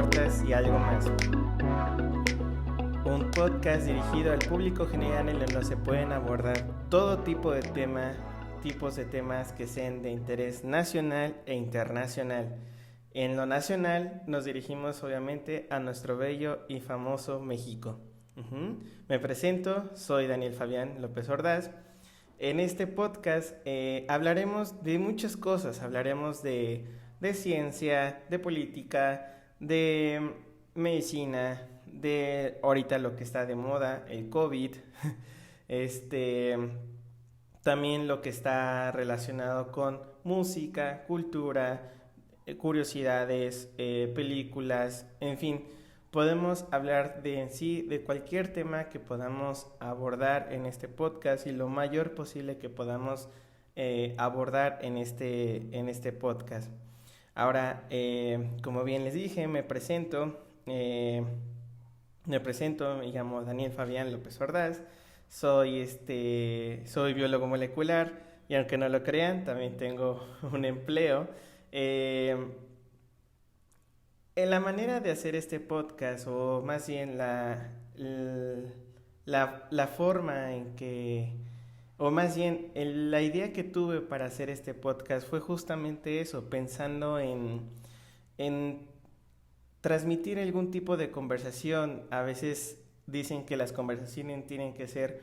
tortas y algo más. Un podcast dirigido al público general en el que se pueden abordar todo tipo de tipos de temas que sean de interés nacional e internacional. En lo nacional nos dirigimos obviamente a nuestro bello y famoso México. Me presento, soy Daniel Fabián López Ordaz. En este podcast hablaremos de muchas cosas, hablaremos de ciencia, de política, de medicina, de ahorita lo que está de moda, el COVID, también lo que está relacionado con música, cultura, curiosidades, películas, en fin. Podemos hablar de cualquier tema que podamos abordar en este podcast y lo mayor posible que podamos abordar en este podcast. Ahora, como bien les dije, me presento, me llamo Daniel Fabián López Ordaz, soy biólogo molecular y aunque no lo crean, también tengo un empleo. En la manera de hacer este podcast, o más bien la forma en que, o más bien la idea que tuve para hacer este podcast fue justamente eso, pensando en transmitir algún tipo de conversación. A veces dicen que las conversaciones tienen que ser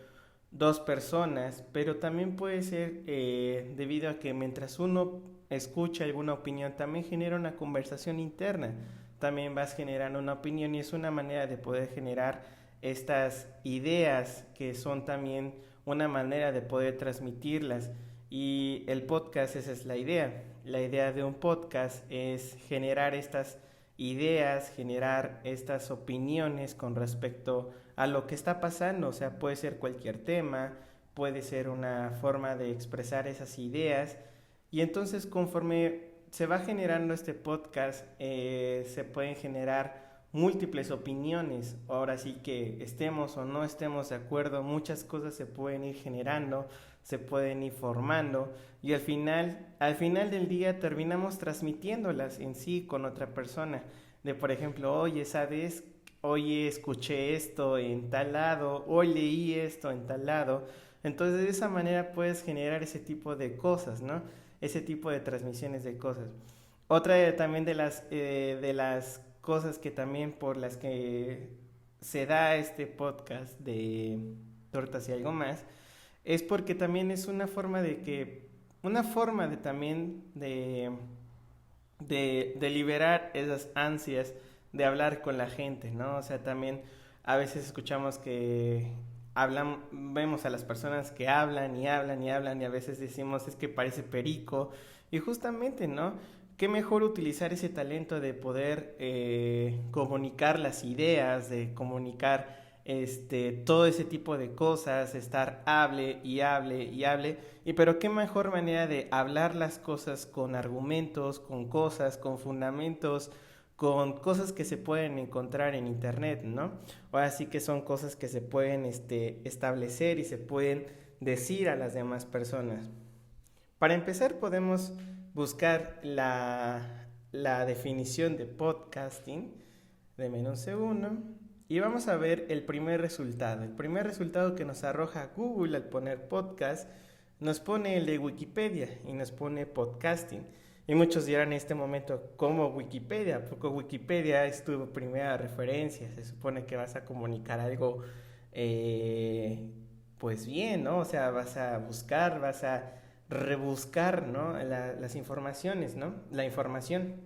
dos personas, pero también puede ser debido a que mientras uno escucha alguna opinión, también genera una conversación interna, también vas generando una opinión y es una manera de poder generar estas ideas que son también una manera de poder transmitirlas. Y el podcast, esa es la idea de un podcast es generar estas ideas, generar estas opiniones con respecto a lo que está pasando. O sea, puede ser cualquier tema, puede ser una forma de expresar esas ideas. Y entonces conforme se va generando este podcast, se pueden generar múltiples opiniones. Ahora sí que estemos o no estemos de acuerdo, muchas cosas se pueden ir generando, se pueden ir formando y al final del día terminamos transmitiéndolas en sí con otra persona. De por ejemplo, oye, ¿sabes? Hoy escuché esto en tal lado, hoy leí esto en tal lado. Entonces de esa manera puedes generar ese tipo de cosas, ¿no? Ese tipo de transmisiones de cosas. Otra también de las cosas que también por las que se da este podcast de tortas y algo más, es porque también es una forma de también de liberar esas ansias de hablar con la gente, ¿no? O sea, también a veces escuchamos que vemos a las personas que hablan y hablan y hablan y a veces decimos es que parece perico y justamente, ¿no? Qué mejor utilizar ese talento de poder comunicar las ideas, de comunicar todo ese tipo de cosas, estar hable y hable y hable, pero qué mejor manera de hablar las cosas con argumentos, con cosas, con fundamentos, con cosas que se pueden encontrar en internet, ¿no? Ahora sí que son cosas que se pueden establecer y se pueden decir a las demás personas. Para empezar podemos buscar la definición de podcasting. Deme un segundo. Y vamos a ver el primer resultado. El primer resultado que nos arroja Google al poner podcast, nos pone el de Wikipedia y nos pone podcasting. Y muchos dirán en este momento, ¿cómo Wikipedia? Porque Wikipedia es tu primera referencia. Se supone que vas a comunicar algo, pues bien, ¿no? O sea, vas a buscar, vas a rebuscar, ¿no? Las informaciones, ¿no? La información.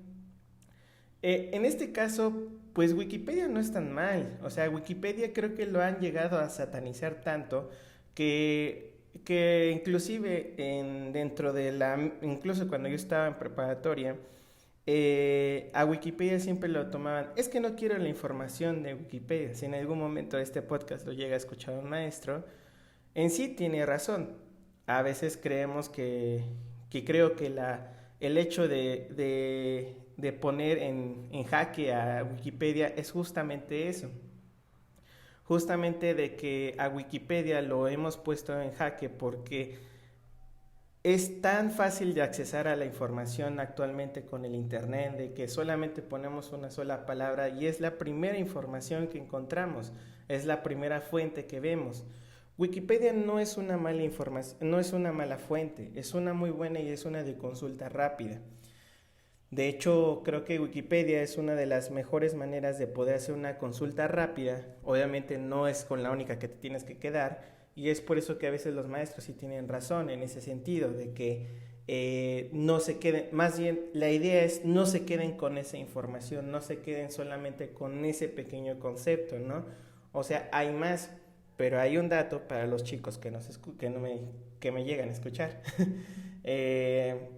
En este caso, pues Wikipedia no es tan mal. O sea, Wikipedia creo que lo han llegado a satanizar tanto que inclusive incluso cuando yo estaba en preparatoria, a Wikipedia siempre lo tomaban, es que no quiero la información de Wikipedia. Si en algún momento de este podcast lo llega a escuchar un maestro, en sí tiene razón. A veces creemos que creo que el hecho de poner en jaque a Wikipedia es justamente eso. Justamente de que a Wikipedia lo hemos puesto en jaque porque es tan fácil de accesar a la información actualmente con el internet, de que solamente ponemos una sola palabra y es la primera información que encontramos, es la primera fuente que vemos. Wikipedia no es una mala información, no es una mala fuente, es una muy buena y es una de consulta rápida. De hecho, creo que Wikipedia es una de las mejores maneras de poder hacer una consulta rápida. Obviamente no es con la única que te tienes que quedar, y es por eso que a veces los maestros sí tienen razón en ese sentido, de que no se queden, más bien la idea es no se queden con esa información, no se queden solamente con ese pequeño concepto, ¿no? O sea, hay más, pero hay un dato para los chicos que, que me llegan a escuchar. eh,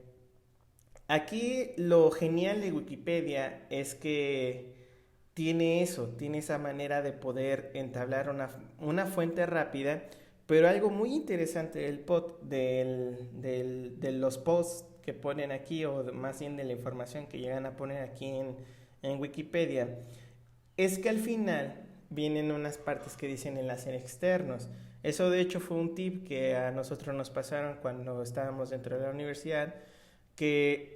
Aquí lo genial de Wikipedia es que tiene eso, tiene esa manera de poder entablar una fuente rápida, pero algo muy interesante de los posts que ponen aquí, o más bien de la información que llegan a poner aquí en Wikipedia, es que al final vienen unas partes que dicen enlaces externos. Eso de hecho fue un tip que a nosotros nos pasaron cuando estábamos dentro de la universidad, que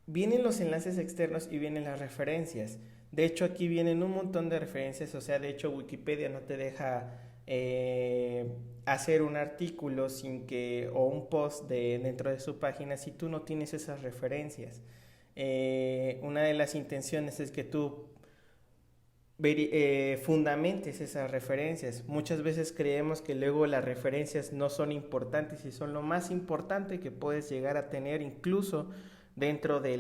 vienen los enlaces externos y vienen las referencias. De hecho, aquí vienen un montón de referencias, o sea, de hecho Wikipedia no te deja hacer un artículo o un post dentro de su página si tú no tienes esas referencias. Una de las intenciones es que tú fundamentes esas referencias. Muchas veces creemos que luego las referencias no son importantes y son lo más importante que puedes llegar a tener, incluso dentro de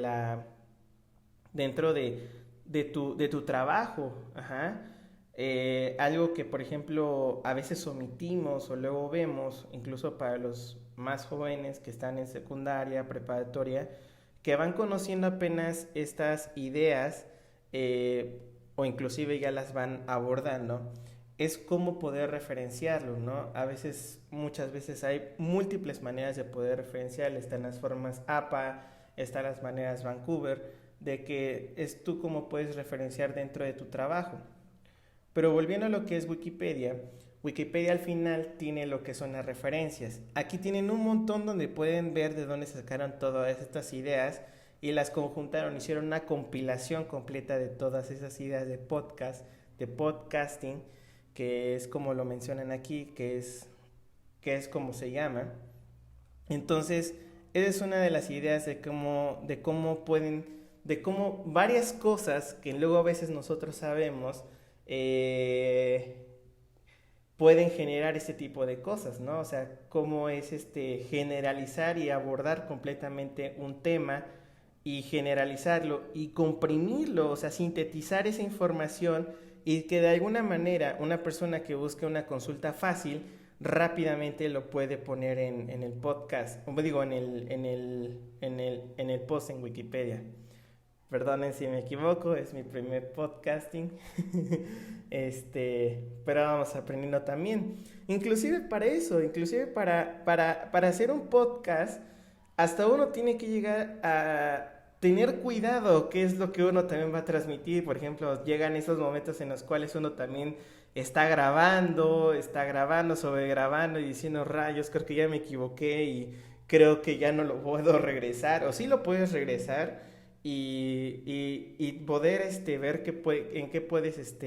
de tu trabajo. Ajá. Algo que, por ejemplo, a veces omitimos o luego vemos, incluso para los más jóvenes que están en secundaria, preparatoria, que van conociendo apenas estas ideas, eh, o inclusive ya las van abordando, es cómo poder referenciarlo, ¿no? Muchas veces hay múltiples maneras de poder referenciar. Están las formas APA, están las maneras Vancouver, de que es tú cómo puedes referenciar dentro de tu trabajo. Pero volviendo a lo que es Wikipedia, Wikipedia al final tiene lo que son las referencias. Aquí tienen un montón donde pueden ver de dónde sacaron todas estas ideas y las conjuntaron, hicieron una compilación completa de todas esas ideas de podcast, de podcasting, que es como lo mencionan aquí, que es como se llama. Entonces, esa es una de las ideas de cómo varias cosas que luego a veces nosotros sabemos, eh, pueden generar este tipo de cosas, ¿no? O sea, cómo es generalizar y abordar completamente un tema y generalizarlo y comprimirlo, o sea, sintetizar esa información y que de alguna manera una persona que busque una consulta fácil rápidamente lo puede poner en el podcast, como digo, en el post en Wikipedia. Perdonen si me equivoco, es mi primer podcasting. Pero vamos aprendiendo también. Inclusive para eso, inclusive para hacer un podcast, hasta uno tiene que llegar a tener cuidado qué es lo que uno también va a transmitir. Por ejemplo, llegan esos momentos en los cuales uno también está grabando, sobregrabando y diciendo, rayos, creo que ya me equivoqué y creo que ya no lo puedo regresar. O sí lo puedes regresar y poder ver en qué puedes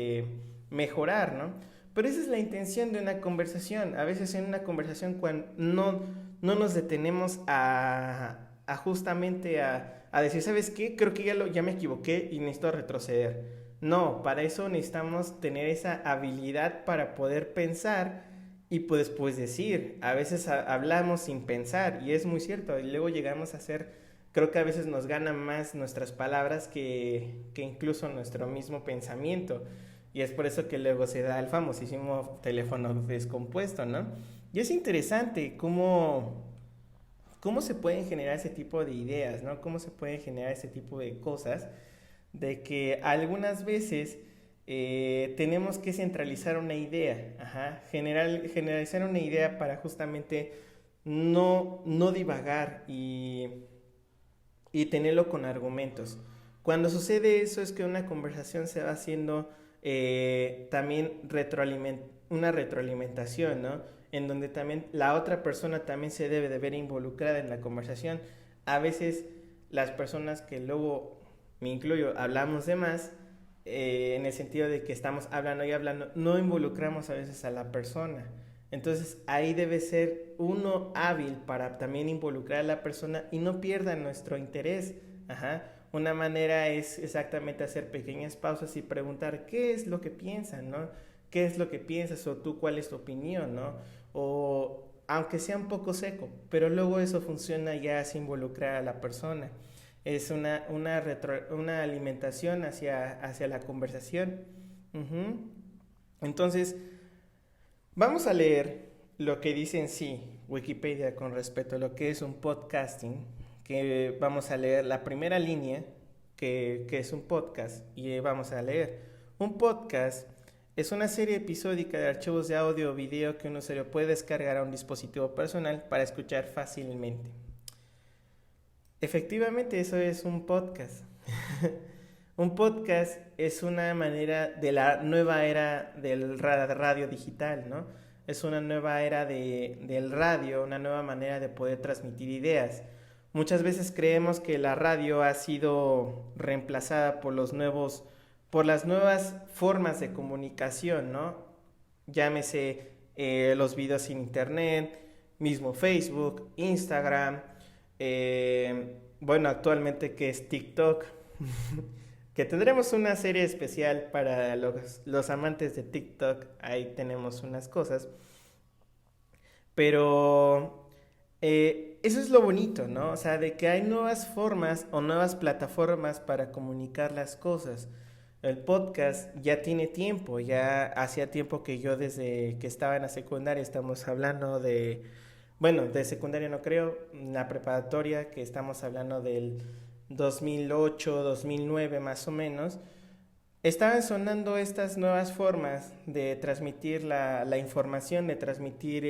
mejorar, ¿no? Pero esa es la intención de una conversación. A veces en una conversación cuando no nos detenemos a justamente a decir, ¿sabes qué? Creo que ya me equivoqué y necesito retroceder. No, para eso necesitamos tener esa habilidad para poder pensar y pues decir. A veces hablamos sin pensar y es muy cierto. Y luego llegamos a hacer, creo que a veces nos ganan más nuestras palabras que incluso nuestro mismo pensamiento. Y es por eso que luego se da el famosísimo teléfono descompuesto, ¿no? Y es interesante cómo se pueden generar ese tipo de ideas, ¿no? Cómo se pueden generar ese tipo de cosas, de que algunas veces tenemos que centralizar una idea, ajá, generalizar una idea para justamente no divagar y tenerlo con argumentos. Cuando sucede eso es que una conversación se va haciendo también una retroalimentación, ¿no? en donde también la otra persona también se debe de ver involucrada en la conversación. A veces las personas que luego, me incluyo, hablamos de más, en el sentido de que estamos hablando y hablando, no involucramos a veces a la persona. Entonces ahí debe ser uno hábil para también involucrar a la persona y no pierda nuestro interés. Ajá. Una manera es exactamente hacer pequeñas pausas y preguntar qué es lo que piensan, ¿no? ¿Qué es lo que piensas? O tú, ¿cuál es tu opinión, no? O aunque sea un poco seco, pero luego eso funciona ya sin involucrar a la persona. Es una alimentación hacia la conversación. Uh-huh. Entonces, vamos a leer lo que dice en sí Wikipedia con respecto a lo que es un podcasting, que vamos a leer la primera línea, que es un podcast, y vamos a leer. Un podcast es una serie episódica de archivos de audio o video que un usuario puede descargar a un dispositivo personal para escuchar fácilmente. Efectivamente, eso es un podcast. Un podcast es una manera de la nueva era del radio digital, ¿no? Es una nueva era del radio, una nueva manera de poder transmitir ideas. Muchas veces creemos que la radio ha sido reemplazada por las nuevas formas de comunicación, ¿no? Llámese los videos en internet, mismo Facebook, Instagram, bueno, actualmente que es TikTok, que tendremos una serie especial para los amantes de TikTok, ahí tenemos unas cosas, pero eso es lo bonito, ¿no? O sea, de que hay nuevas formas o nuevas plataformas para comunicar las cosas. El podcast ya tiene tiempo, ya hacía tiempo que yo desde que estaba en la secundaria estamos hablando de, bueno, de secundaria no creo, la preparatoria, que estamos hablando del 2008, 2009 más o menos, estaban sonando estas nuevas formas de transmitir la información, de transmitir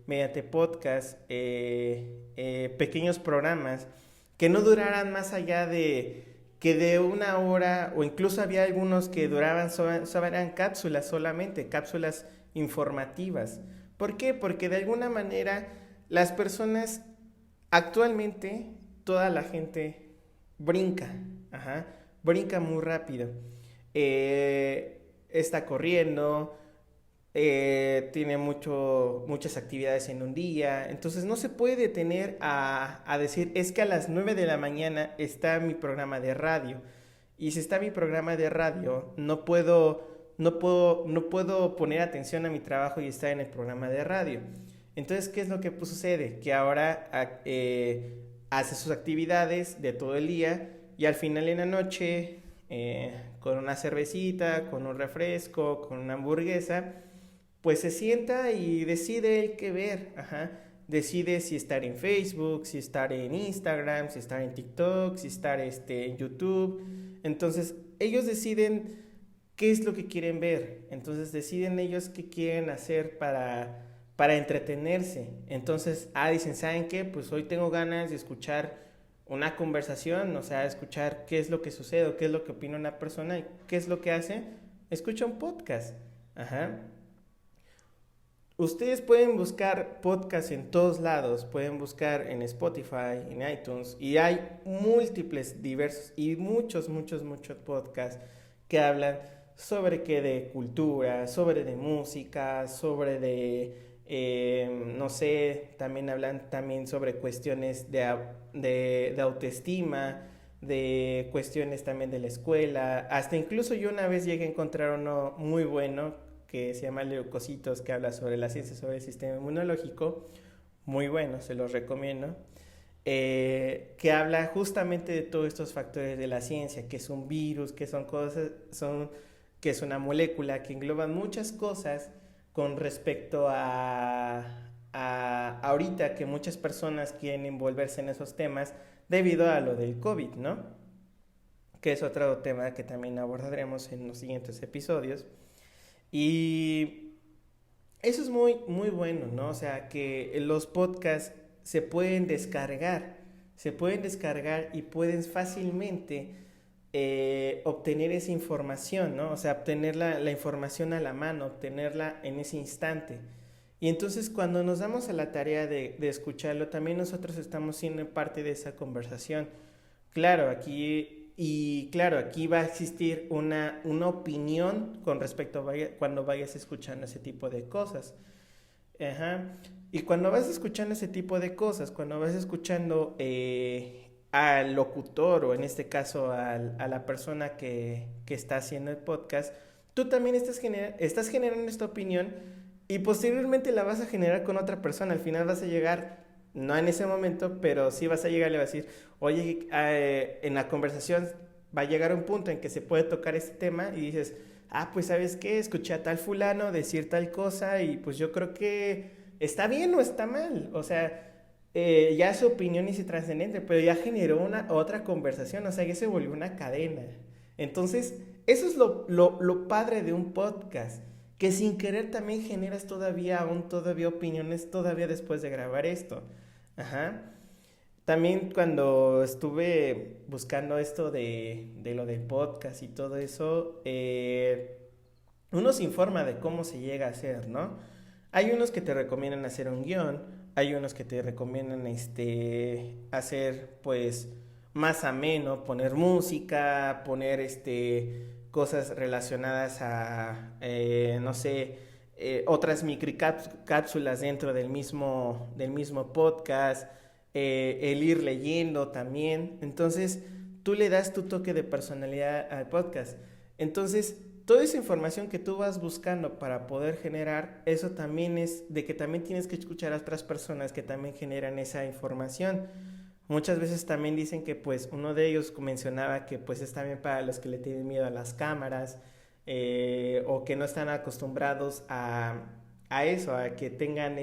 mediante podcast, pequeños programas que no duraran más allá de una hora, o incluso había algunos que duraban, eran cápsulas solamente, cápsulas informativas. ¿Por qué? Porque de alguna manera las personas actualmente, toda la gente brinca, ajá, brinca muy rápido, está corriendo, tiene muchas actividades en un día, entonces no se puede detener a decir, es que a las 9 de la mañana está mi programa de radio, y si está mi programa de radio, no puedo poner atención a mi trabajo y estar en el programa de radio. Entonces, ¿qué es lo que sucede? Que ahora hace sus actividades de todo el día y al final en la noche, con una cervecita, con un refresco, con una hamburguesa, pues se sienta y decide el qué ver. Ajá. Decide si estar en Facebook, si estar en Instagram, si estar en TikTok, si estar en YouTube. Entonces, ellos deciden qué es lo que quieren ver. Entonces, deciden ellos qué quieren hacer para entretenerse. Entonces, dicen, ¿saben qué? Pues hoy tengo ganas de escuchar una conversación, o sea, escuchar qué es lo que sucede, o qué es lo que opina una persona y qué es lo que hace. Escucha un podcast. Ajá. Ustedes pueden buscar podcasts en todos lados, pueden buscar en Spotify, en iTunes, y hay múltiples, diversos y muchos podcasts que hablan sobre qué de cultura, sobre de música, sobre no sé, también hablan también sobre cuestiones de autoestima, de cuestiones también de la escuela, hasta incluso yo una vez llegué a encontrar uno muy bueno que se llama Leucocitos, que habla sobre la ciencia, sobre el sistema inmunológico, muy bueno, se los recomiendo, que habla justamente de todos estos factores de la ciencia, que es un virus, que son cosas, que es una molécula, que engloban muchas cosas con respecto a ahorita que muchas personas quieren envolverse en esos temas debido a lo del COVID, ¿no? Que es otro tema que también abordaremos en los siguientes episodios. Y eso es muy, muy bueno, ¿no? O sea, que los podcasts se pueden descargar y pueden fácilmente obtener esa información, ¿no? O sea, obtener la información a la mano, obtenerla en ese instante. Y entonces cuando nos damos a la tarea de escucharlo, también nosotros estamos siendo parte de esa conversación. Claro, aquí va a existir una opinión con respecto cuando vayas escuchando ese tipo de cosas. Ajá. Y cuando vas escuchando ese tipo de cosas, cuando vas escuchando al locutor o en este caso a la persona que está haciendo el podcast, tú también estás generando esta opinión y posteriormente la vas a generar con otra persona. Al final vas a llegar, no en ese momento, pero sí vas a llegar y le vas a decir, oye, en la conversación va a llegar un punto en que se puede tocar este tema y dices, ah, pues sabes qué, escuché a tal fulano decir tal cosa y pues yo creo que está bien o está mal. O sea, ya su opinión es trascendente, pero ya generó una otra conversación, o sea, ya se volvió una cadena. Entonces, eso es lo padre de un podcast, que sin querer también generas todavía opiniones todavía después de grabar esto. Ajá. También cuando estuve buscando esto de lo del podcast y todo eso, uno se informa de cómo se llega a hacer, ¿no? Hay unos que te recomiendan hacer un guión, hay unos que te recomiendan hacer pues más ameno, poner música, poner cosas relacionadas a, no sé, otras microcápsulas dentro del mismo podcast, el ir leyendo también. Entonces, tú le das tu toque de personalidad al podcast. Entonces, toda esa información que tú vas buscando para poder generar, eso también es de que también tienes que escuchar a otras personas que también generan esa información. Muchas veces también dicen que pues uno de ellos mencionaba que pues es también para los que le tienen miedo a las cámaras o que no están acostumbrados a eso, a que tengan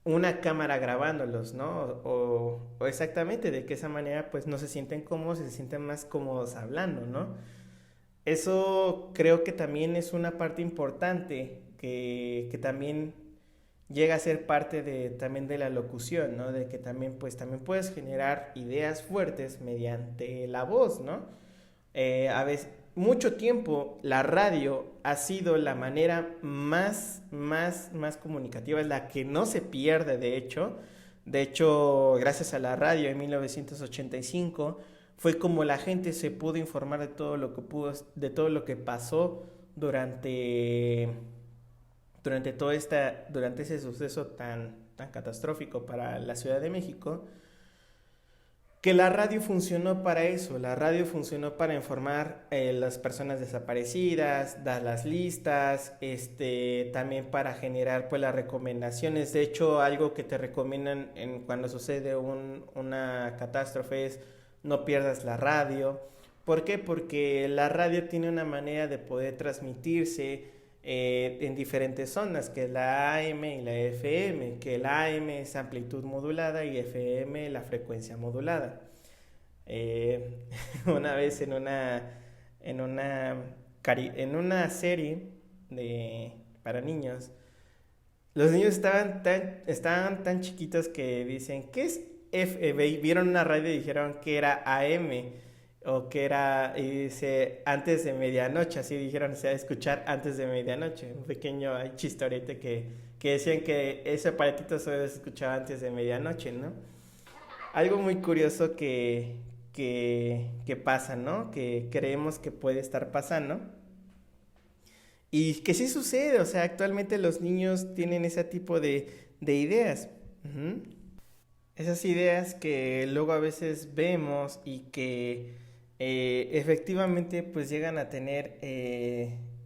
una cámara grabándolos, ¿no? O exactamente de que esa manera pues no se sienten cómodos y se sienten más cómodos hablando, ¿no? Eso creo que también es una parte importante que también llega a ser parte también de la locución, ¿no? De que también, pues, también puedes generar ideas fuertes mediante la voz, ¿no? A veces, mucho tiempo la radio ha sido la manera más comunicativa, es la que no se pierde, de hecho. De hecho, gracias a la radio en 1985 fue como la gente se pudo informar de todo lo que pasó durante durante ese suceso tan catastrófico para la Ciudad de México, que la radio funcionó para eso. La radio funcionó para informar las personas desaparecidas, dar las listas, también para generar pues las recomendaciones. De hecho, algo que te recomiendan cuando sucede una catástrofe es no pierdas la radio. ¿Por qué? Porque la radio tiene una manera de poder transmitirse en diferentes zonas, que es la AM y la FM, que la AM es amplitud modulada y FM la frecuencia modulada. Eh, una vez en una, en una serie para niños, los niños estaban tan chiquitos que dicen, ¿qué es FM? Vieron una radio y dijeron que era AM o que era, y dice, antes de medianoche, así dijeron, o sea, escuchar antes de medianoche. Un pequeño chistorete que decían que ese aparatito solo se escuchaba antes de medianoche, ¿no? Algo muy curioso que pasa, ¿no? Que creemos que puede estar pasando. Y que sí sucede, o sea, actualmente los niños tienen ese tipo de ideas. Ujú. Esas ideas que luego a veces vemos y que efectivamente pues llegan a tener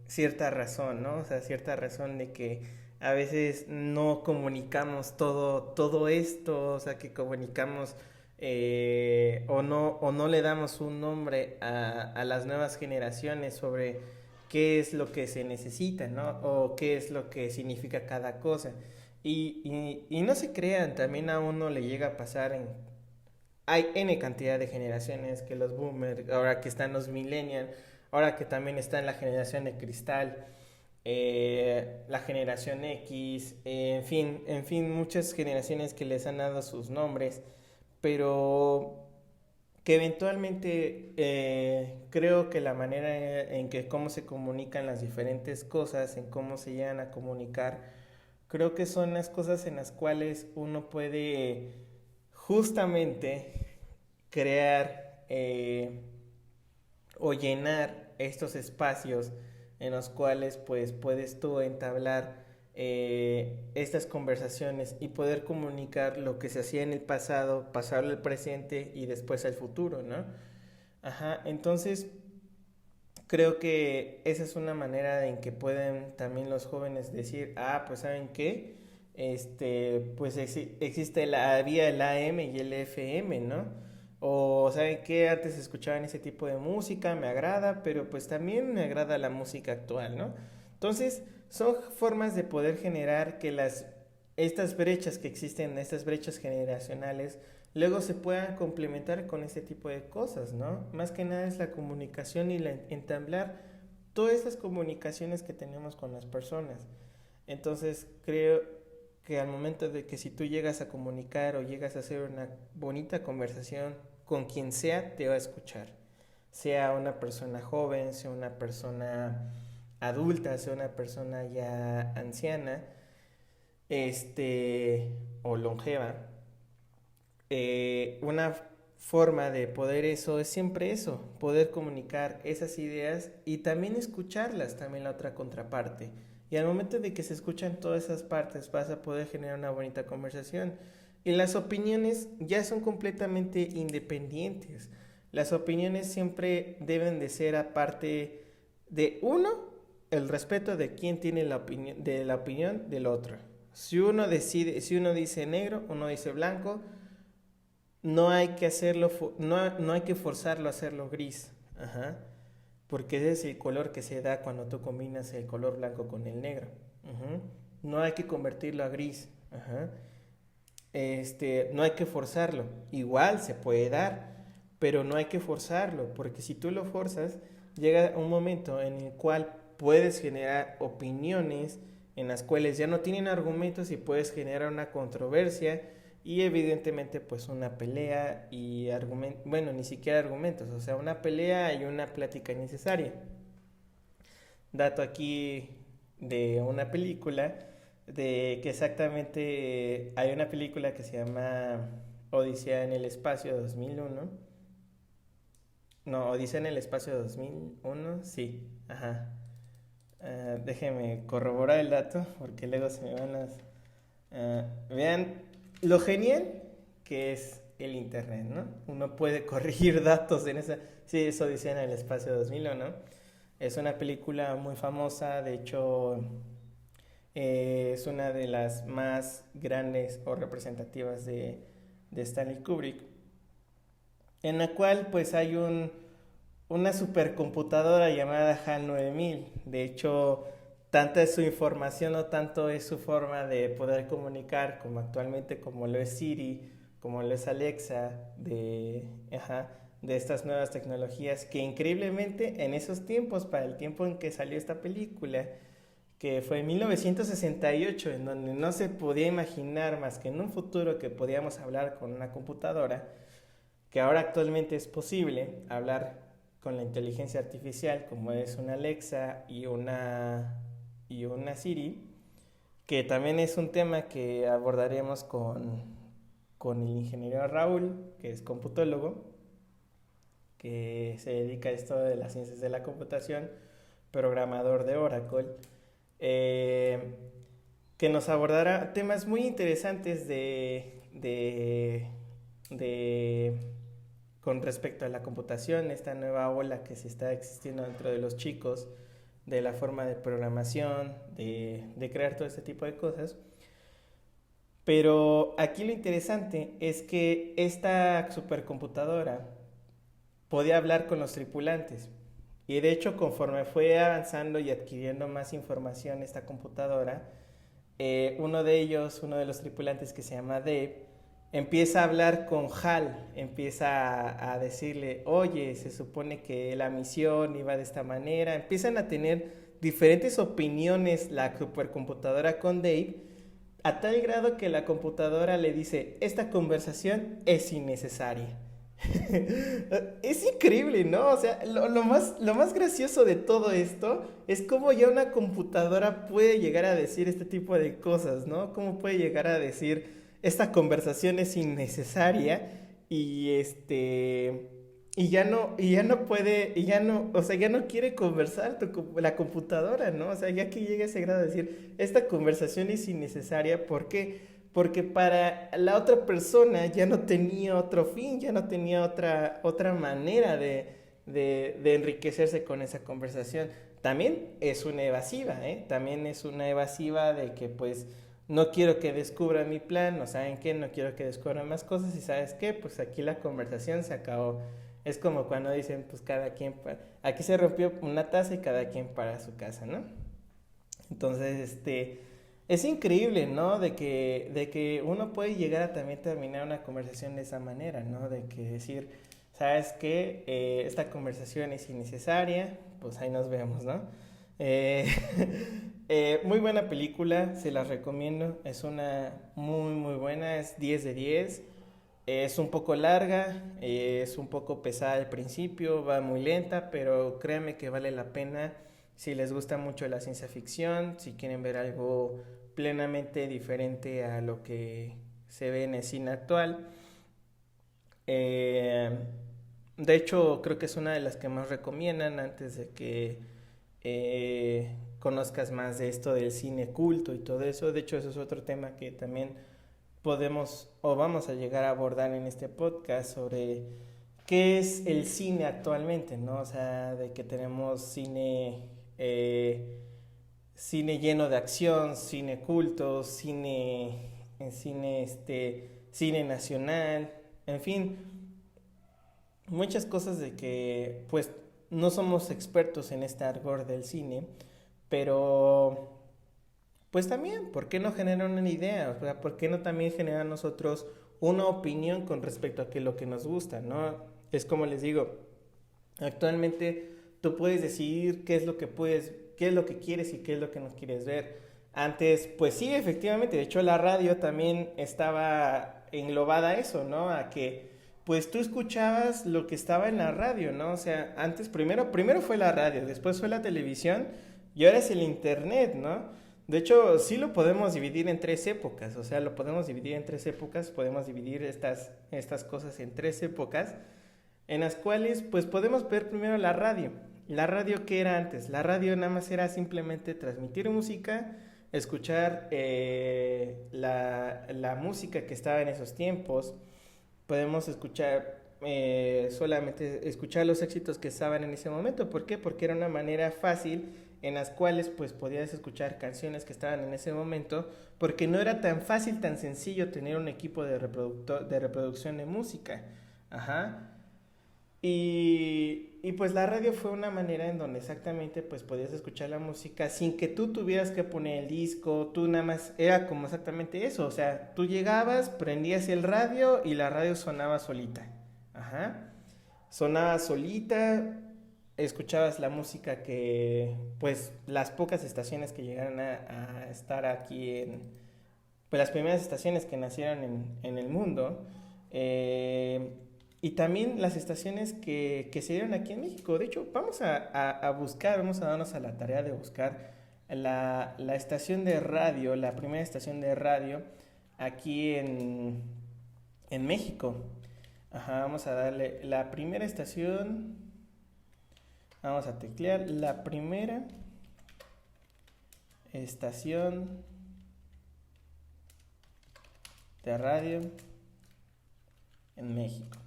cierta razón, ¿no? O sea, cierta razón de que a veces no comunicamos todo esto, o sea, que comunicamos o no le damos un nombre a las nuevas generaciones sobre qué es lo que se necesita, ¿no? O qué es lo que significa cada cosa. Y no se crean, también a uno le llega a pasar hay N cantidad de generaciones, que los boomers, ahora que están los millennials, ahora que también está en la generación de cristal, la generación X, en fin, muchas generaciones que les han dado sus nombres, pero que eventualmente creo que la manera en que cómo se comunican las diferentes cosas, en cómo se llegan a comunicar, Creo que son las cosas en las cuales uno puede justamente crear o llenar estos espacios en los cuales pues puedes tú entablar estas conversaciones y poder comunicar lo que se hacía en el pasado, pasarlo al presente y después al futuro, ¿no? Ajá, entonces creo que esa es una manera en que pueden también los jóvenes decir, ah, pues ¿saben qué? Pues existe la vía el AM y el FM, ¿no? O ¿saben qué? Antes escuchaban ese tipo de música, me agrada, pero pues también me agrada la música actual, ¿no? Entonces, son formas de poder generar que estas brechas que existen, estas brechas generacionales, luego se puedan complementar con ese tipo de cosas, ¿no? Más que nada es la comunicación y entablar todas esas comunicaciones que tenemos con las personas. Entonces creo que al momento de que si tú llegas a comunicar o llegas a hacer una bonita conversación con quien sea, te va a escuchar. Sea una persona joven, sea una persona adulta, sea una persona ya anciana, o longeva, una forma de poder eso es siempre eso, poder comunicar esas ideas y también escucharlas, también la otra contraparte. Y al momento de que se escuchan todas esas partes vas a poder generar una bonita conversación. Y las opiniones ya son completamente independientes. Las opiniones siempre deben de ser aparte de uno, el respeto de quien tiene la opinión del otro. Si uno dice negro, uno dice blanco, no hay que hacerlo, no hay que forzarlo a hacerlo gris, ajá, porque ese es el color que se da cuando tú combinas el color blanco con el negro. Ajá. No hay que convertirlo a gris, ajá. No hay que forzarlo, igual se puede dar, pero no hay que forzarlo, porque si tú lo forzas, llega un momento en el cual puedes generar opiniones en las cuales ya no tienen argumentos y puedes generar una controversia y evidentemente pues una pelea y bueno, ni siquiera argumentos, o sea, una pelea y una plática innecesaria. Dato aquí de una película, de que exactamente hay una película que se llama Odisea en el Espacio 2001. No, Odisea en el Espacio 2001, sí, ajá. Déjenme corroborar el dato porque luego se me van las... vean lo genial que es el internet, ¿no? Uno puede corregir datos en esa... Sí, es Odisea en el Espacio 2001. Es una película muy famosa, de hecho es una de las más grandes o representativas de Stanley Kubrick, en la cual pues hay una supercomputadora llamada HAL 9000. De hecho, tanta es su información o tanto es su forma de poder comunicar como actualmente, como lo es Siri, como lo es Alexa, de estas nuevas tecnologías, que increíblemente en esos tiempos, para el tiempo en que salió esta película, que fue en 1968, en donde no se podía imaginar más que en un futuro que podíamos hablar con una computadora, que ahora actualmente es posible hablar con la inteligencia artificial como es una Alexa y una Siri, que también es un tema que abordaremos con el ingeniero Raúl, que es computólogo, que se dedica a esto de las ciencias de la computación, programador de Oracle, que nos abordará temas muy interesantes con respecto a la computación, esta nueva ola que se está existiendo dentro de los chicos, de la forma de programación, de crear todo este tipo de cosas. Pero aquí lo interesante es que esta supercomputadora podía hablar con los tripulantes. Y de hecho, conforme fue avanzando y adquiriendo más información esta computadora, uno de los tripulantes, que se llama Dave, empieza a hablar con HAL, empieza a decirle, oye, se supone que la misión iba de esta manera. Empiezan a tener diferentes opiniones la supercomputadora con Dave, a tal grado que la computadora le dice, esta conversación es innecesaria. Es increíble, ¿no? O sea, lo más gracioso de todo esto es cómo ya una computadora puede llegar a decir este tipo de cosas, ¿no? Cómo puede llegar a decir, esta conversación es innecesaria y y ya no puede, y ya no, o sea, ya no quiere conversar la computadora, ¿no? O sea, ya que llega a ese grado de decir, esta conversación es innecesaria, ¿por qué? Porque para la otra persona ya no tenía otro fin, ya no tenía otra manera de enriquecerse con esa conversación. También es una evasiva, ¿eh? También es una evasiva de que pues no quiero que descubran mi plan, no saben qué, no quiero que descubran más cosas y sabes qué, pues aquí la conversación se acabó. Es como cuando dicen, pues cada quien, aquí se rompió una taza y cada quien para su casa, ¿no? Entonces, es increíble, ¿no? De que uno puede llegar a también terminar una conversación de esa manera, ¿no? De que decir, ¿sabes qué? Esta conversación es innecesaria, pues ahí nos vemos, ¿no? Eh, muy buena película, se las recomiendo, es una muy buena, es 10 de 10. Es un poco larga, es un poco pesada al principio, va muy lenta, pero créanme que vale la pena si les gusta mucho la ciencia ficción, si quieren ver algo plenamente diferente a lo que se ve en el cine actual. Eh, de hecho, creo que es una de las que más recomiendan antes de que conozcas más de esto del cine culto y todo eso. De hecho, eso es otro tema que también podemos o vamos a llegar a abordar en este podcast sobre qué es el cine actualmente, ¿no? O sea, de que tenemos cine lleno de acción, cine culto, cine nacional, en fin, muchas cosas de que pues no somos expertos en este argor del cine, pero pues también, ¿por qué no generar una idea? O sea, ¿por qué no también generar nosotros una opinión con respecto a qué es lo que nos gusta, ¿no? Es como les digo, actualmente tú puedes decidir qué es lo que quieres y qué es lo que no quieres ver. Antes, pues sí, efectivamente, de hecho la radio también estaba englobada a eso, ¿no? A que pues tú escuchabas lo que estaba en la radio, ¿no? O sea, antes primero fue la radio, después fue la televisión y ahora es el internet, ¿no? De hecho, sí lo podemos dividir en tres épocas, o sea, lo podemos dividir en tres épocas, podemos dividir estas cosas en tres épocas en las cuales pues podemos ver primero la radio. La radio, ¿qué era antes? La radio nada más era simplemente transmitir música, escuchar la música que estaba en esos tiempos. Podemos escuchar solamente escuchar los éxitos que estaban en ese momento. ¿Por qué? Porque era una manera fácil en las cuales pues podías escuchar canciones que estaban en ese momento, porque no era tan fácil, tan sencillo tener un equipo de reproducción de música. Ajá. Y pues la radio fue una manera en donde exactamente pues podías escuchar la música sin que tú tuvieras que poner el disco, tú nada más, era como exactamente eso, o sea, tú llegabas, prendías el radio y la radio sonaba solita, ajá, sonaba solita, escuchabas la música que, pues las pocas estaciones que llegaron a estar aquí pues las primeras estaciones que nacieron en el mundo, eh, y también las estaciones que se dieron aquí en México. De hecho, vamos a buscar, vamos a darnos a la tarea de buscar la estación de radio, la primera estación de radio aquí en México. Ajá, vamos a darle la primera estación, vamos a teclear la primera estación de radio en México.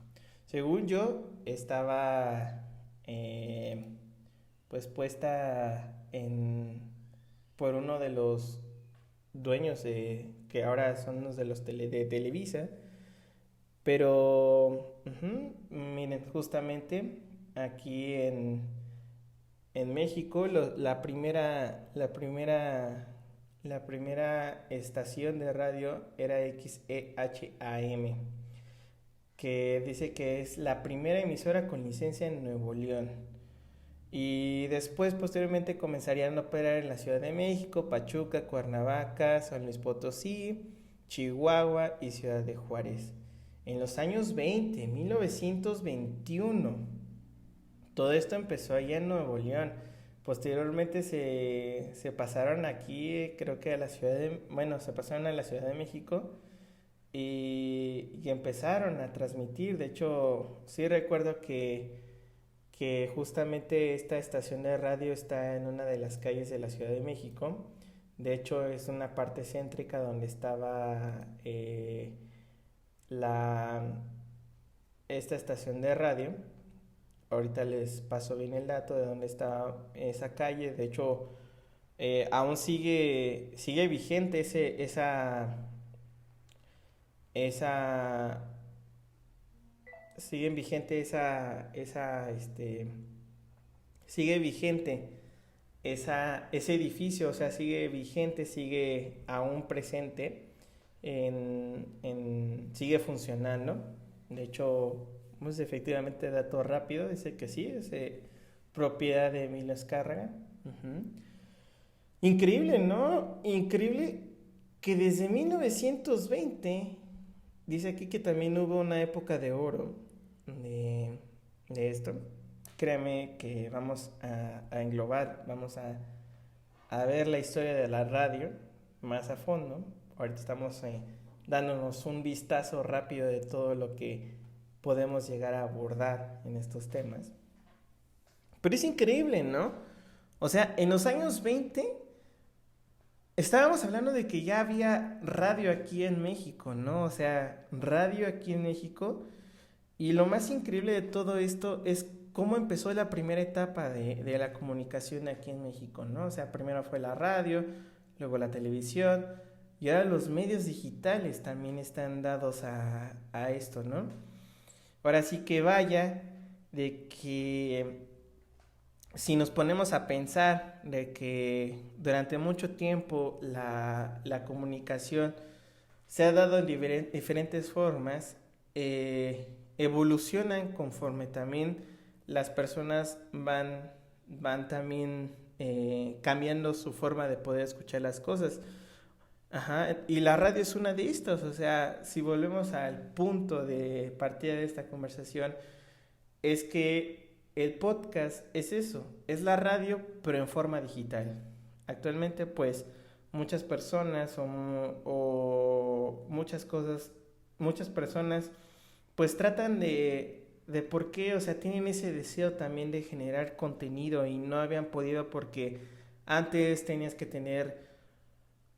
Según yo, estaba pues puesta por uno de los dueños que ahora son los de de Televisa. Pero, miren, justamente aquí en México, la primera estación de radio era XEHAM, que dice que es la primera emisora con licencia en Nuevo León. Y después, posteriormente, comenzarían a operar en la Ciudad de México, Pachuca, Cuernavaca, San Luis Potosí, Chihuahua y Ciudad de Juárez. en los años 20, 1921. Todo esto empezó allá en Nuevo León. Posteriormente se pasaron aquí, creo que a la se pasaron a la Ciudad de México y empezaron a transmitir. De hecho, sí recuerdo que justamente esta estación de radio está en una de las calles de la Ciudad de México. De hecho, es una parte céntrica donde estaba la, esta estación de radio. Ahorita les paso bien el dato de dónde está esa calle. De hecho, aún sigue vigente esa, siguen vigente sigue vigente ese edificio, o sea, sigue vigente, sigue aún presente, sigue funcionando. De hecho, pues efectivamente, dato rápido, dice que sí, es propiedad de Emilio Azcárraga. Uh-huh. Increíble, ¿no? Increíble que desde 1920, dice aquí que también hubo una época de oro de esto. Créeme que vamos a englobar, vamos a ver la historia de la radio más a fondo. Ahorita estamos dándonos un vistazo rápido de todo lo que podemos llegar a abordar en estos temas. Pero es increíble, ¿no? O sea, en los años 20 estábamos hablando de que ya había radio aquí en México, ¿no? O sea, radio aquí en México. Y lo más increíble de todo esto es cómo empezó la primera etapa de la comunicación aquí en México, ¿no? O sea, primero fue la radio, luego la televisión, y ahora los medios digitales también están dados a esto, ¿no? Ahora sí que vaya de que si nos ponemos a pensar de que durante mucho tiempo la comunicación se ha dado en diferentes formas, evolucionan conforme también las personas van también cambiando su forma de poder escuchar las cosas. Ajá, y la radio es una de estas, o sea, si volvemos al punto de partida de esta conversación, es que el podcast es eso, es la radio pero en forma digital. Actualmente pues muchas personas o muchas personas pues tratan de por qué, o sea, tienen ese deseo también de generar contenido y no habían podido porque antes tenías que tener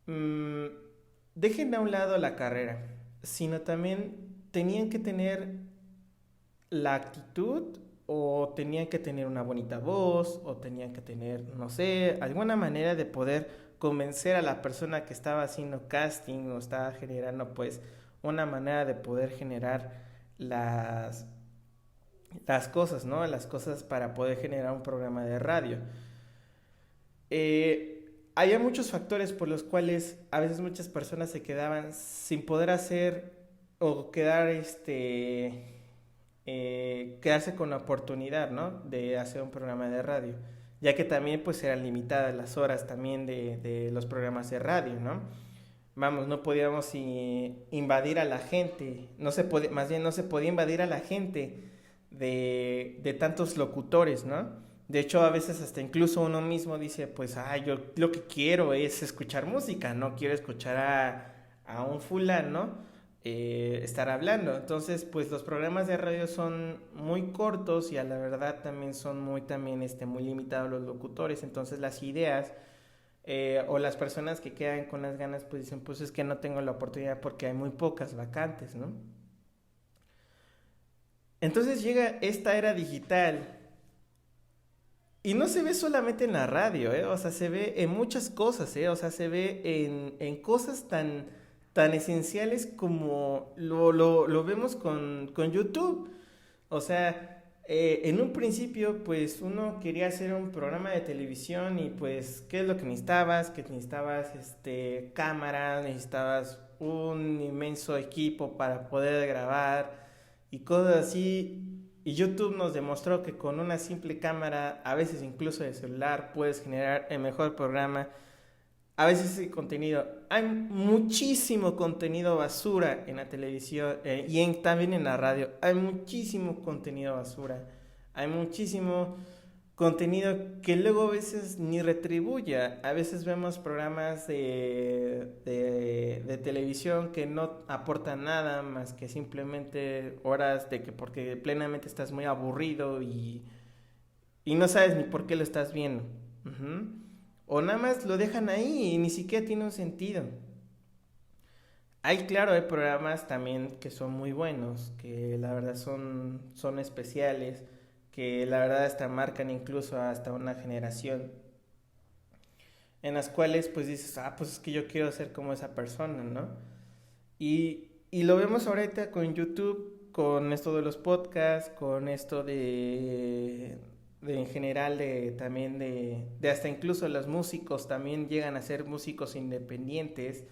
dejen a un lado la carrera, sino también tenían que tener la actitud o tenían que tener una bonita voz o tenían que tener, no sé, alguna manera de poder convencer a la persona que estaba haciendo casting o estaba generando pues una manera de poder generar las cosas, ¿no? Las cosas para poder generar un programa de radio. Había muchos factores por los cuales a veces muchas personas se quedaban sin poder hacer o quedarse con la oportunidad, ¿no? De hacer un programa de radio, ya que también pues eran limitadas las horas también de los programas de radio, ¿no? Vamos, no podíamos invadir a la gente, más bien no se podía invadir a la gente de tantos locutores, ¿no? De hecho, a veces hasta incluso uno mismo dice, pues, yo lo que quiero es escuchar música, no quiero escuchar a un fulano estar hablando. Entonces, pues los programas de radio son muy cortos y a la verdad también son muy limitados los locutores. Entonces, las ideas o las personas que quedan con las ganas, pues dicen, pues es que no tengo la oportunidad porque hay muy pocas vacantes, ¿no? Entonces llega esta era digital. Y no se ve solamente en la radio, o sea, se ve en muchas cosas, o sea, se ve en cosas tan esenciales como lo vemos con YouTube. O sea, en un principio, pues uno quería hacer un programa de televisión y pues, ¿qué es lo que necesitabas? Que necesitabas cámara, necesitabas un inmenso equipo para poder grabar y cosas así. Y YouTube nos demostró que con una simple cámara, a veces incluso de celular, puedes generar el mejor programa a veces el contenido, hay muchísimo contenido basura en la televisión también en la radio, hay muchísimo contenido basura, hay muchísimo contenido que luego a veces ni retribuye. A veces vemos programas de televisión que no aportan nada más que simplemente horas de que porque plenamente estás muy aburrido y no sabes ni por qué lo estás viendo. Ujú. O nada más lo dejan ahí y ni siquiera tiene un sentido. Claro, hay programas también que son muy buenos, que la verdad son especiales, que la verdad hasta marcan incluso hasta una generación, en las cuales pues dices, pues es que yo quiero ser como esa persona, ¿no? Y lo vemos ahorita con YouTube, con esto de los podcasts, con esto de en general también de hasta incluso los músicos también llegan a ser músicos independientes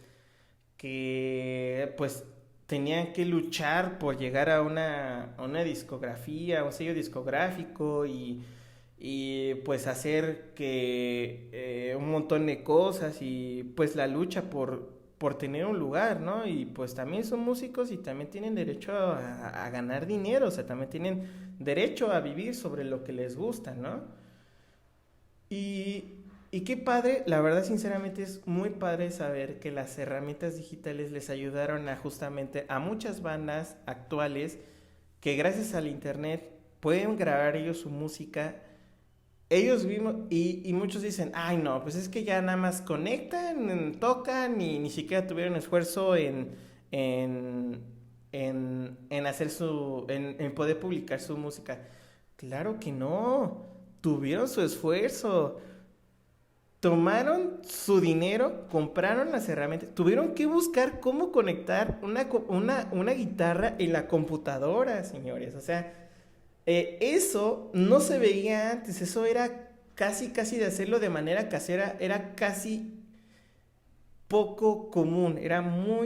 que pues tenían que luchar por llegar a una discografía, un sello discográfico y pues hacer que un montón de cosas y pues la lucha por tener un lugar, ¿no? Y pues también son músicos y también tienen derecho a ganar dinero, o sea, también tienen derecho a vivir sobre lo que les gusta, ¿no? Y qué padre, la verdad sinceramente es muy padre saber que las herramientas digitales les ayudaron a justamente a muchas bandas actuales que gracias al internet pueden grabar ellos su música. Ellos mismos, y muchos dicen, ay no, pues es que ya nada más conectan, tocan y ni siquiera tuvieron esfuerzo en, en hacer en poder publicar su música. Claro que no, tuvieron su esfuerzo, tomaron su dinero, compraron las herramientas, tuvieron que buscar cómo conectar una guitarra en la computadora, señores. O sea, eso no se veía antes, eso era casi de hacerlo de manera casera, era casi poco común, era no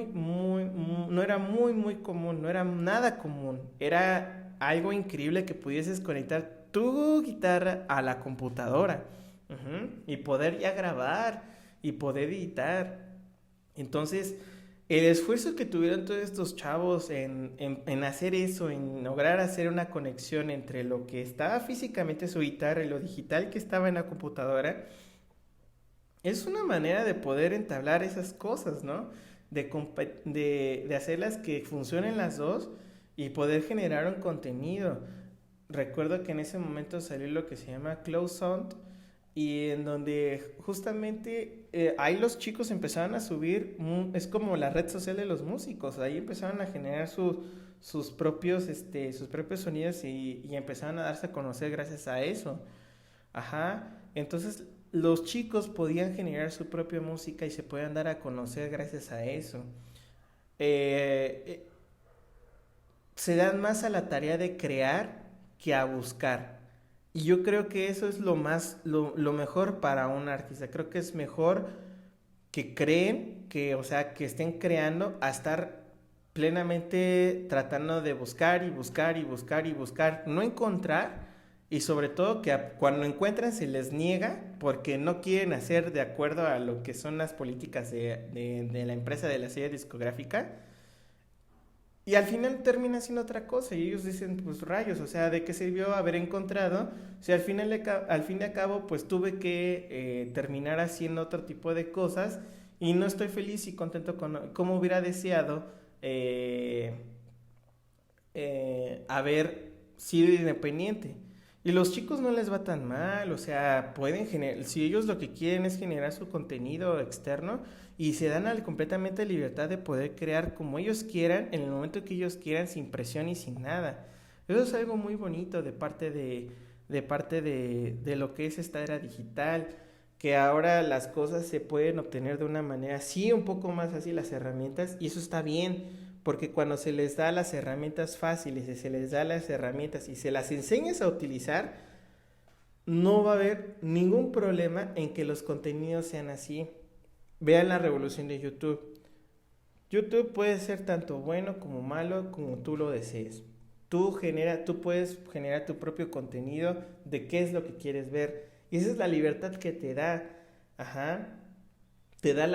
era muy común, no era nada común, era algo increíble que pudieses conectar tu guitarra a la computadora. Ujú. Y poder ya grabar y poder editar. Entonces, el esfuerzo que tuvieron todos estos chavos en hacer eso, en lograr hacer una conexión entre lo que estaba físicamente su guitarra y lo digital que estaba en la computadora, es una manera de poder entablar esas cosas, ¿no? De hacerlas que funcionen las dos y poder generar un contenido. Recuerdo que en ese momento salió lo que se llama Cloud Sound y en donde justamente ahí los chicos empezaron a subir, es como la red social de los músicos, ahí empezaron a generar sus propios sonidos y empezaron a darse a conocer gracias a eso. Ajá, entonces los chicos podían generar su propia música y se podían dar a conocer gracias a eso. Eh, eh, Se dan más a la tarea de crear que a buscar. Y yo creo que eso es lo mejor para un artista. Creo que es mejor que creen, o sea, que estén creando a estar plenamente tratando de buscar y buscar y buscar y buscar, no encontrar y sobre todo que cuando encuentran se les niega porque no quieren hacer de acuerdo a lo que son las políticas de la empresa de la serie discográfica y al final termina siendo otra cosa y ellos dicen, pues rayos, o sea, ¿de qué sirvió haber encontrado? Si al final, al fin y al cabo, pues tuve que terminar haciendo otro tipo de cosas y no estoy feliz y contento con como hubiera deseado eh, haber sido independiente. Y los chicos no les va tan mal, o sea, pueden generar, si ellos lo que quieren es generar su contenido externo y se dan completamente libertad de poder crear como ellos quieran, en el momento que ellos quieran, sin presión y sin nada. Eso es algo muy bonito de lo que es esta era digital, que ahora las cosas se pueden obtener de una manera, sí, un poco más fácil las herramientas, y eso está bien, porque cuando se les da las herramientas fáciles y se les da las herramientas y se las enseñas a utilizar, no va a haber ningún problema en que los contenidos sean así. Vean la revolución de YouTube. YouTube puede ser tanto bueno como malo como tú lo desees. Tú puedes generar tu propio contenido de qué es lo que quieres ver. Y esa es la libertad que te da. Ajá. te da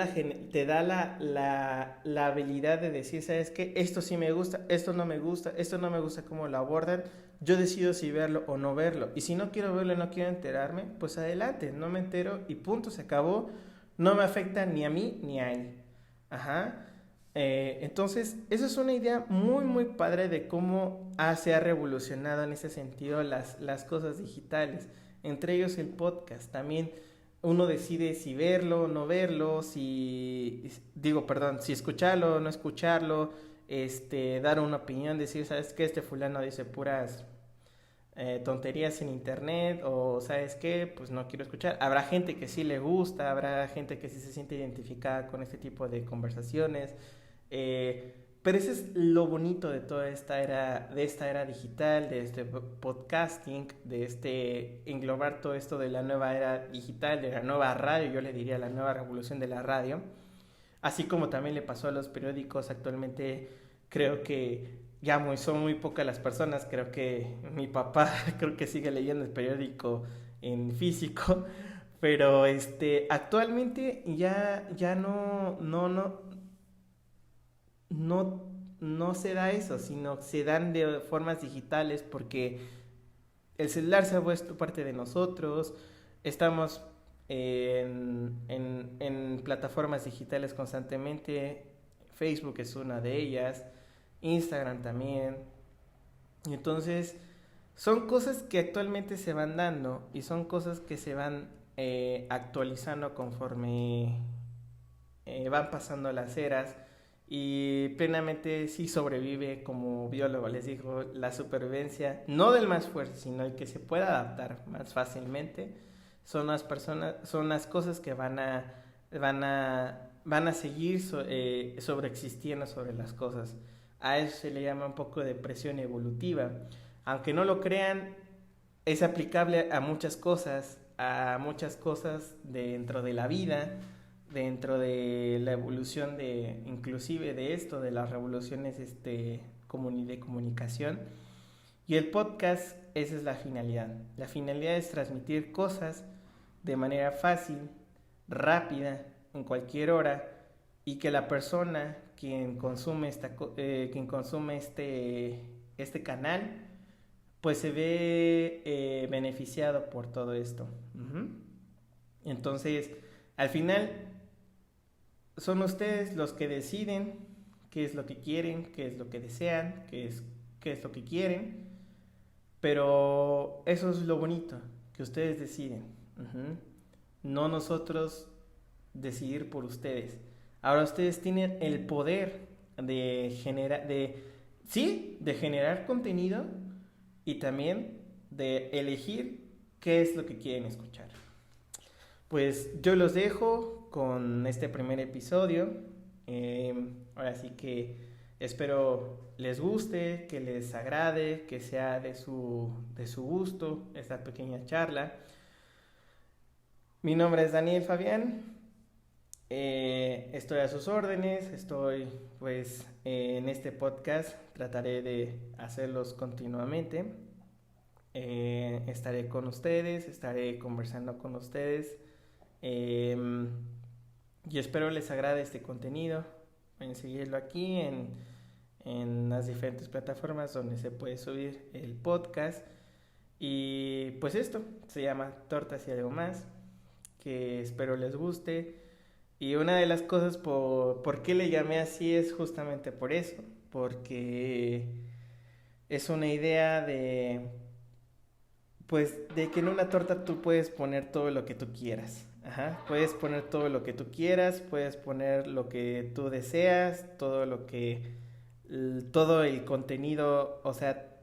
la habilidad de decir, ¿sabes qué? Esto sí me gusta, esto no me gusta, esto no me gusta cómo lo abordan, yo decido si verlo o no verlo. Y si no quiero verlo y no quiero enterarme, pues adelante, no me entero y punto, se acabó. No me afecta ni a mí ni a él. Ajá. Entonces, esa es una idea muy, muy padre de cómo se ha revolucionado en ese sentido las cosas digitales. Entre ellos el podcast. También uno decide si verlo o no verlo, si escucharlo o no escucharlo, dar una opinión, decir, ¿sabes qué? Este fulano dice puras tonterías en internet o ¿sabes qué? Pues no quiero escuchar. Habrá gente que sí le gusta, habrá gente que sí se siente identificada con este tipo de conversaciones, pero eso es lo bonito de toda esta era digital, de este podcasting, de englobar todo esto de la nueva era digital, de la nueva radio, yo le diría la nueva revolución de la radio. Así como también le pasó a los periódicos actualmente, creo que son muy pocas las personas, creo que mi papá creo que sigue leyendo el periódico en físico, pero actualmente ya no, no se da eso, sino se dan de formas digitales porque el celular se ha vuelto parte de nosotros, estamos en plataformas digitales constantemente, Facebook es una de ellas, Instagram también, entonces son cosas que actualmente se van dando y son cosas que se van actualizando conforme van pasando las eras y plenamente sí sobrevive, como biólogo les digo, la supervivencia, no del más fuerte, sino el que se pueda adaptar más fácilmente, son las cosas que van a seguir sobreexistiendo sobre las cosas. A eso se le llama un poco de presión evolutiva. Aunque no lo crean, es aplicable a muchas cosas dentro de la vida, dentro de la evolución de, inclusive de esto, de las revoluciones de comunicación. Y el podcast, esa es la finalidad. La finalidad es transmitir cosas de manera fácil, rápida, en cualquier hora, y que la persona quien consume este canal, pues se ve beneficiado por todo esto. Uh-huh. Entonces, al final, son ustedes los que deciden qué es lo que quieren, qué es lo que desean, qué es lo que quieren, pero eso es lo bonito, que ustedes deciden. Uh-huh. No nosotros decidir por ustedes. Ahora ustedes tienen el poder de generar contenido y también de elegir qué es lo que quieren escuchar. Pues yo los dejo con este primer episodio. Ahora sí que espero les guste, que les agrade, que sea de su gusto esta pequeña charla. Mi nombre es Daniel Fabián. Estoy a sus órdenes, estoy pues en este podcast, trataré de hacerlos continuamente. Estaré con ustedes, estaré conversando con ustedes y espero les agrade este contenido. Pueden seguirlo aquí en las diferentes plataformas donde se puede subir el podcast. Y pues esto se llama Tortas y algo más, que espero les guste. Y una de las cosas por qué le llamé así es justamente por eso, porque es una idea pues, de que en una torta tú puedes poner todo lo que tú quieras. Ajá, puedes poner todo lo que tú quieras, puedes poner lo que tú deseas, todo el contenido, o sea,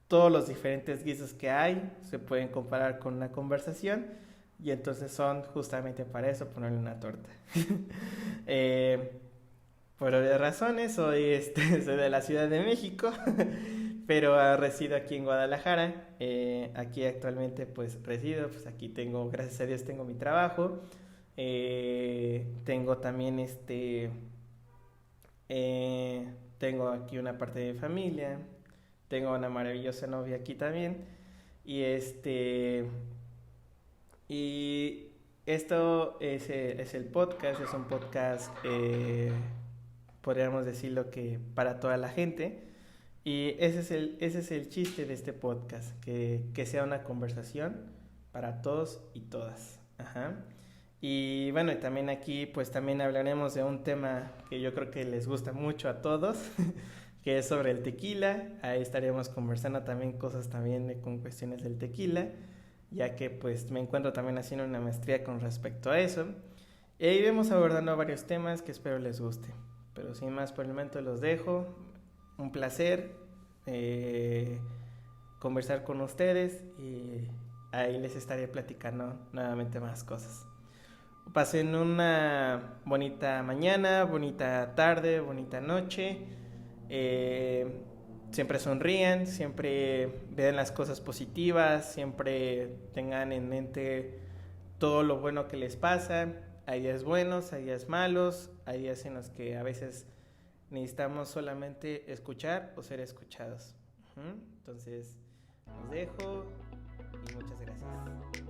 todos los diferentes guisos que hay se pueden comparar con una conversación y entonces son justamente para eso, ponerle una torta. eh, por obvias razones, soy de la Ciudad de México, pero resido aquí en Guadalajara. Aquí actualmente pues resido, pues aquí tengo, gracias a Dios tengo mi trabajo. Tengo también tengo aquí una parte de mi familia, tengo una maravillosa novia aquí también y y esto es el podcast, es un podcast, podríamos decirlo que para toda la gente. Y ese es el chiste de este podcast, que sea una conversación para todos y todas. Ajá. Y bueno, y también aquí pues también hablaremos de un tema que yo creo que les gusta mucho a todos, que es sobre el tequila. Ahí estaremos conversando también cosas también con cuestiones del tequila, ya que pues me encuentro también haciendo una maestría con respecto a eso. Y ahí iremos abordando varios temas que espero les guste. Pero sin más por el momento los dejo. Un placer conversar con ustedes y ahí les estaré platicando nuevamente más cosas. Pasen una bonita mañana, bonita tarde, bonita noche. Siempre sonrían, siempre vean las cosas positivas, siempre tengan en mente todo lo bueno que les pasa. Hay días buenos, hay días malos, hay días en los que a veces necesitamos solamente escuchar o ser escuchados. Entonces, los dejo y muchas gracias.